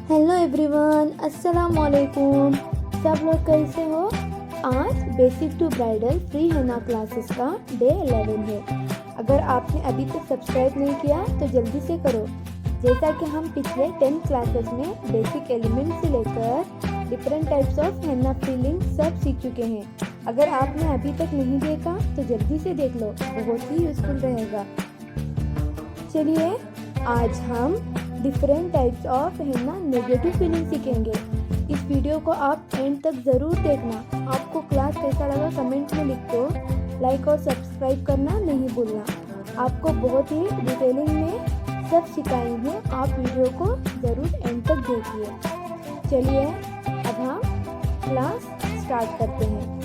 Hello everyone, अस्सलाम वालेकुम। सब लोग कैसे हो? आज बेसिक टू ब्राइडल फ्री हेना क्लासेस का डे 11 है। अगर आपने अभी तक सब्सक्राइब नहीं किया तो जल्दी से करो। जैसा कि हम पिछले 10 क्लासेस में बेसिक एलिमेंट से लेकर डिफरेंट टाइप्स ऑफ हेना फीलिंग सब सीख चुके हैं। अगर आपने अभी तक नहीं देखा तो जल्दी से देख लो, बहुत ही यूजफुल रहेगा। चलिए आज हम different types of henna negative feeling सीखेंगे। इस वीडियो को आप एंड तक ज़रूर देखना। आपको क्लास कैसा लगा कमेंट में लिख दो। लाइक और सब्सक्राइब करना नहीं भूलना। आपको बहुत ही डिटेलिंग में सब सिखाई हूँ, आप वीडियो को ज़रूर एंड तक देखिए। चलिए अब हम क्लास स्टार्ट करते हैं।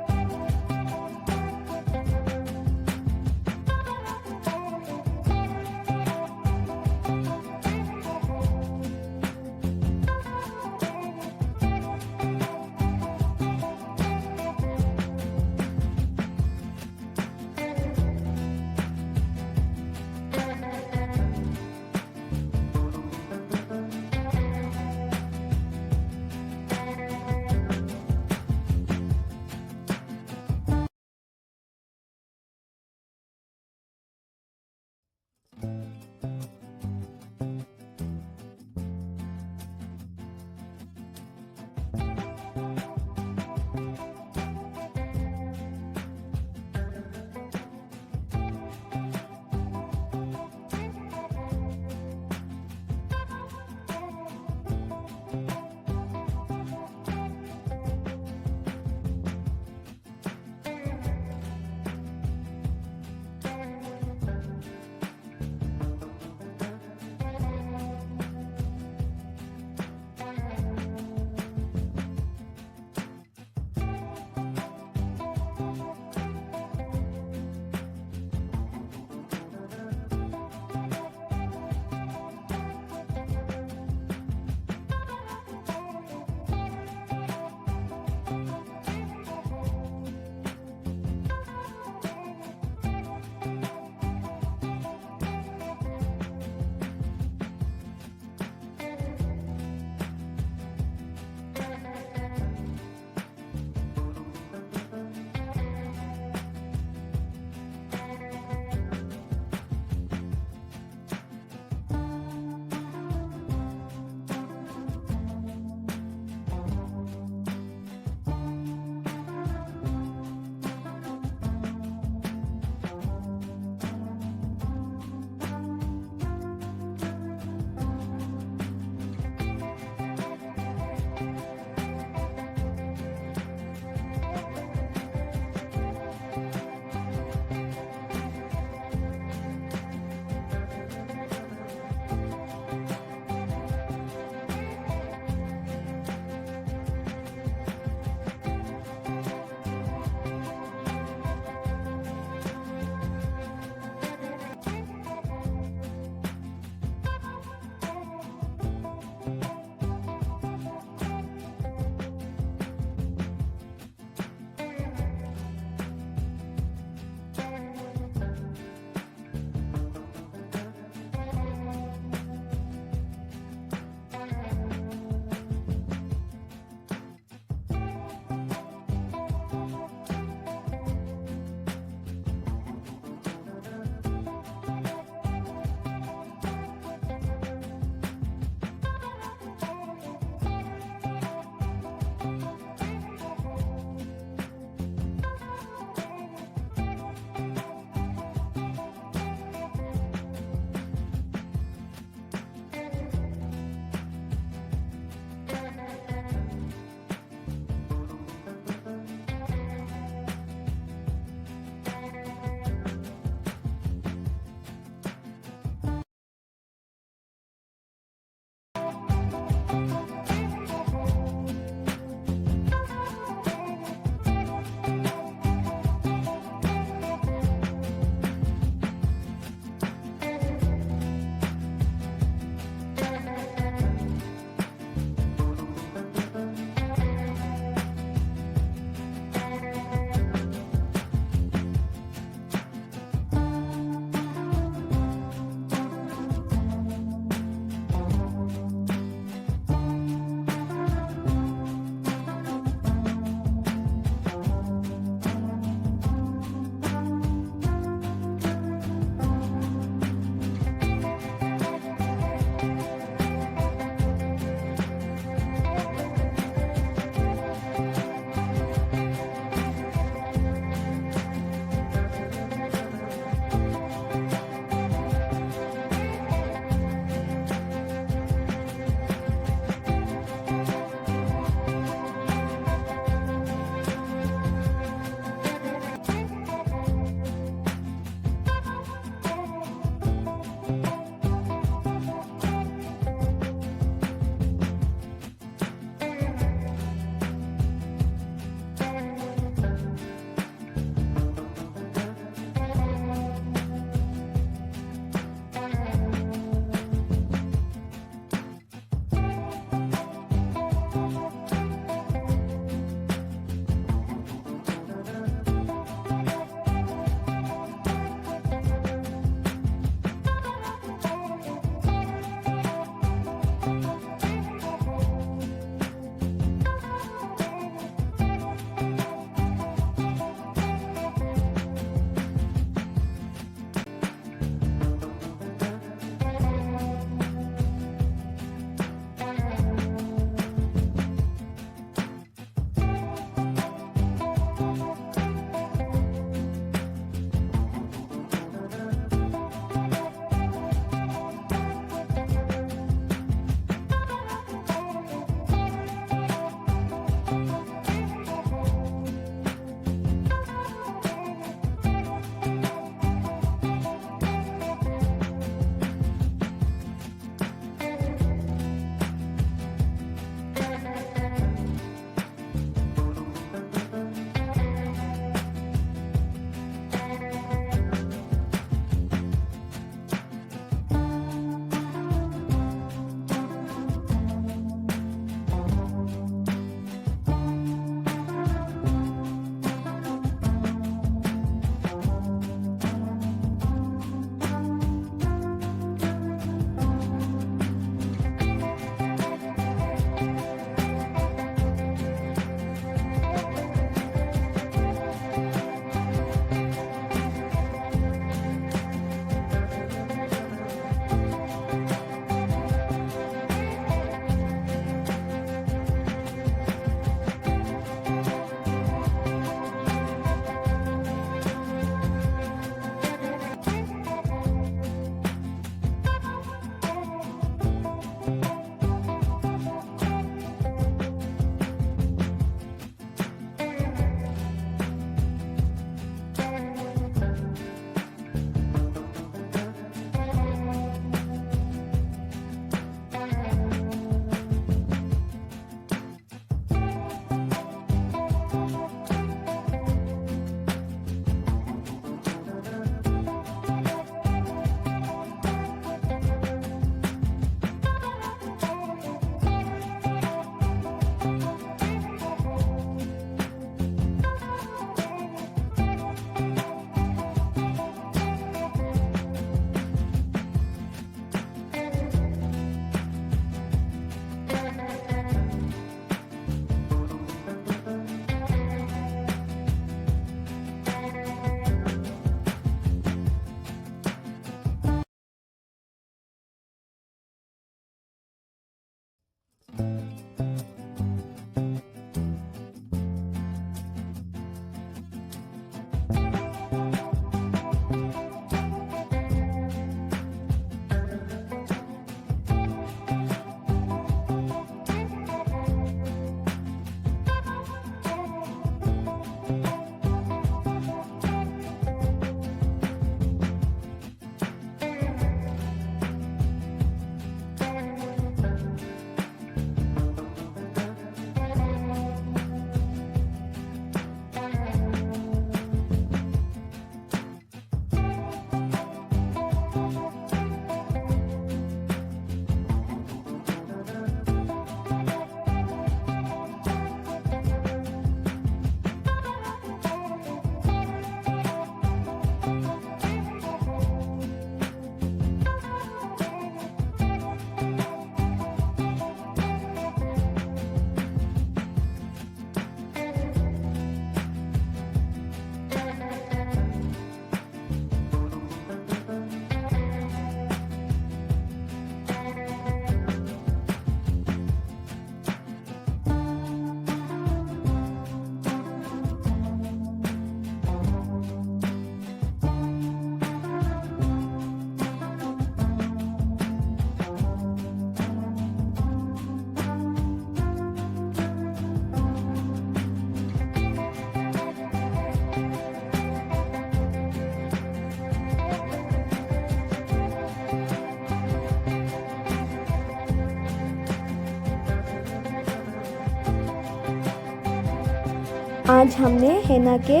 आज हमने हेना के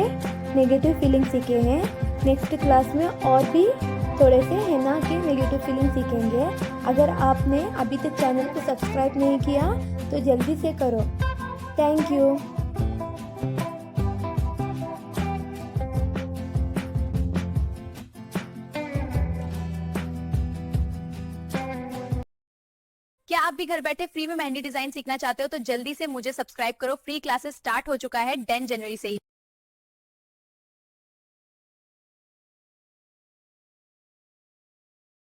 नेगेटिव फीलिंग सीखे हैं। नेक्स्ट क्लास में और भी थोड़े से हेना के नेगेटिव फीलिंग सीखेंगे। अगर आपने अभी तक चैनल को सब्सक्राइब नहीं किया तो जल्दी से करो। Thank you. क्या आप भी घर बैठे फ्री में मेहंदी डिजाइन सीखना चाहते हो तो जल्दी से मुझे सब्सक्राइब करो। फ्री क्लासेस स्टार्ट हो चुका है 10 जनवरी से ही।